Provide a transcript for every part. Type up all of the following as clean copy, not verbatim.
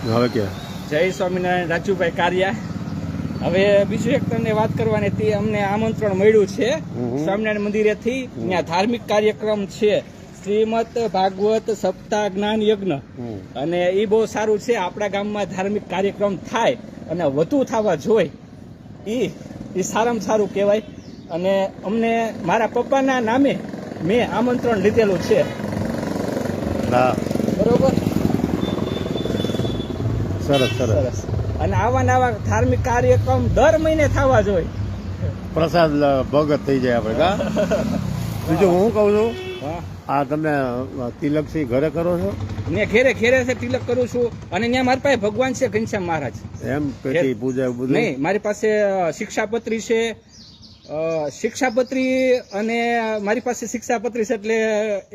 હવે કે જય સ્વામિનારાયણ રાજુભાઈ કારિયા. હવે બીજું એક તમને વાત કરવાની હતી. અમને આમંત્રણ મળ્યું છે સ્વામિનારાયણ મંદિરેથી. ત્યાં ધાર્મિક કાર્યક્રમ છે, શ્રીમદ ભાગવત સપ્તાહ જ્ઞાન યજ્ઞ, અને એ બહુ સારું છે. આપણા ગામમાં ધાર્મિક કાર્યક્રમ થાય અને વધુ થવા જોઈએ, એ સારામાં સારું કહેવાય. અને અમને મારા પપ્પાના નામે મેં આમંત્રણ લીધેલું છે. હા, બરોબર, સરસ સરસ. સરસ. અને આવા નવા ધાર્મિક કાર્યક્રમ દર મહિને થવા જોઈએ. પ્રસાદ ભગત થઈ જાય આપણે. કા બીજું હું કહું છું, હા, આ તમે તિલક સિંહ ઘરે કરો છો? મેં ઘેરે ઘેરે છે તિલક કરું છું. અને ત્યાં મારી પાસે ભગવાન છે ઘનશ્યામ મહારાજ. એમ પેટી પૂજા બધું નહીં, મારી પાસે શિક્ષાપત્રી છે, શિક્ષાપત્રી, અને મારી પાસે શિક્ષાપત્રી છે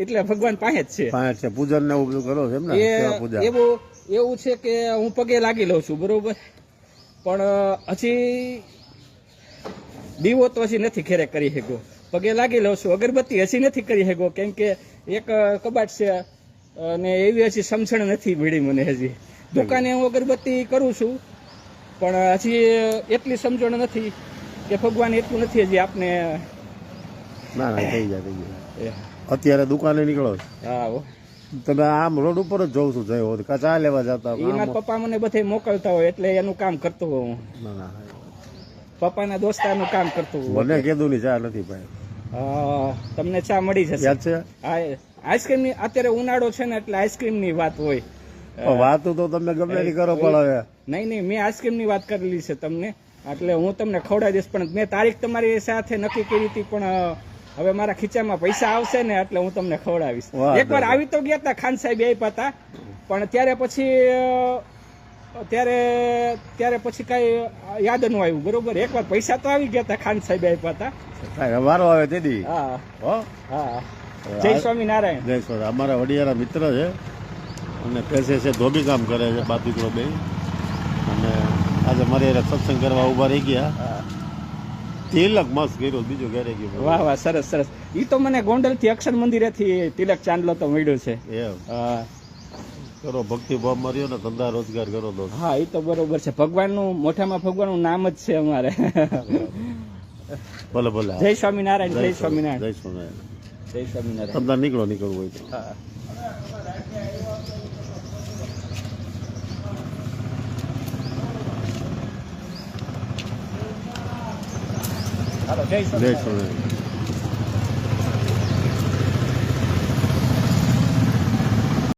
એટલે ભગવાન પાસે જ છે. પાંચ છે પૂજન ને એવું કરો છો એમ ને? સેવા પૂજા. એવું છે કે હું પગે લાગી લઉં છું, બરોબર, પણ હજી દીવો તો હજી નથી ઘેરે કરી શક્યો. પગે લાગી લઉં છું. અગરબત્તી હજી નથી કરી શક્યો, કેમ કે એક કબાટ છે અને એવી હજી સમજણ નથી મળી મને. હજી દુકાને હું અગરબત્તી કરું છું, પણ હજી એટલી સમજણ નથી કે ભગવાન એટલું નથી હજી આપને. ના ના, થઈ જાય. અત્યારે દુકાને નીકળો છો? હા, તમે આમ રોડ ઉપર જ જોઉં છું, જયો કા ચા લેવા જતા? એ મારા પપ્પા મને બધે મોકલતા હોય એટલે એનું કામ કરતો હોઉં હું. ના ના, પપ્પાના દોસ્તારનું કામ કરતું હોઉં. મને કીધું ની ચા નથી ભાઈ. તમને ચા મળી જશે. યાદ છે? હા, આઈસ્ક્રીમ ની અત્યારે ઉનાળો છે ને એટલે આઈસ્ક્રીમ ની વાત હોય. વાતો તો તમે ગમે ની કરો, પણ હવે નહીં, મેં આઈસ્ક્રીમ ની વાત કરેલી છે તમને, એટલે હું તમને ખવડાવી દઈશ. પણ મેં તારીખ તમારી સાથે નક્કી કરી હતી, પણ હવે મારા ખીચામાં પૈસા આવશે ને એટલે હું તમને ખવડાવીશ. એકવાર આવી તો ગયા હતા, ખાન સાહેબ આપ્યા હતા, પણ ત્યારે પછી કઈ યાદ ન આવ્યું, બરોબર. એકવાર પૈસા તો આવી ગયા હતા, ખાન સાહેબ આપ્યા હતા. વારો આવે તેદી. હા હા. જય સ્વામિનારાયણ. જય સ્વામી. અમારા વડિયારા મિત્ર છે અને પેસે છે, ધોબી કામ કરે છે, બાપ દીકરો બે. અને આજે મારે સત્સંગ કરવા ઉભા રહી ગયા. તિલક મસ્ત કર્યો, બીજું ઘરે ગયું. વાહ વાહ, સરસ સરસ. ઈ તો મને ગોંડલ થી અક્ષર મંદિરેથી તિલક ચાંદલો તો મળ્યો છે. એમ કરો, ભક્તિ ભાવ માર્યો ને, ધંધા રોજગાર કરો તો. હા, એ તો બરોબર છે. ભગવાનનું મોટામાં ભગવાનનું નામ જ છે અમારે. ભલે ભલે. જય સ્વામિનારાયણ. જય સ્વામિનારાયણ. જય સ્વામિનારાયણ. જય સ્વામિનારાયણ. તમને નીકળવું હોય તો. હા. હાલો, જય સ્વામિનારાયણ. જય સ્વામિનારાયણ.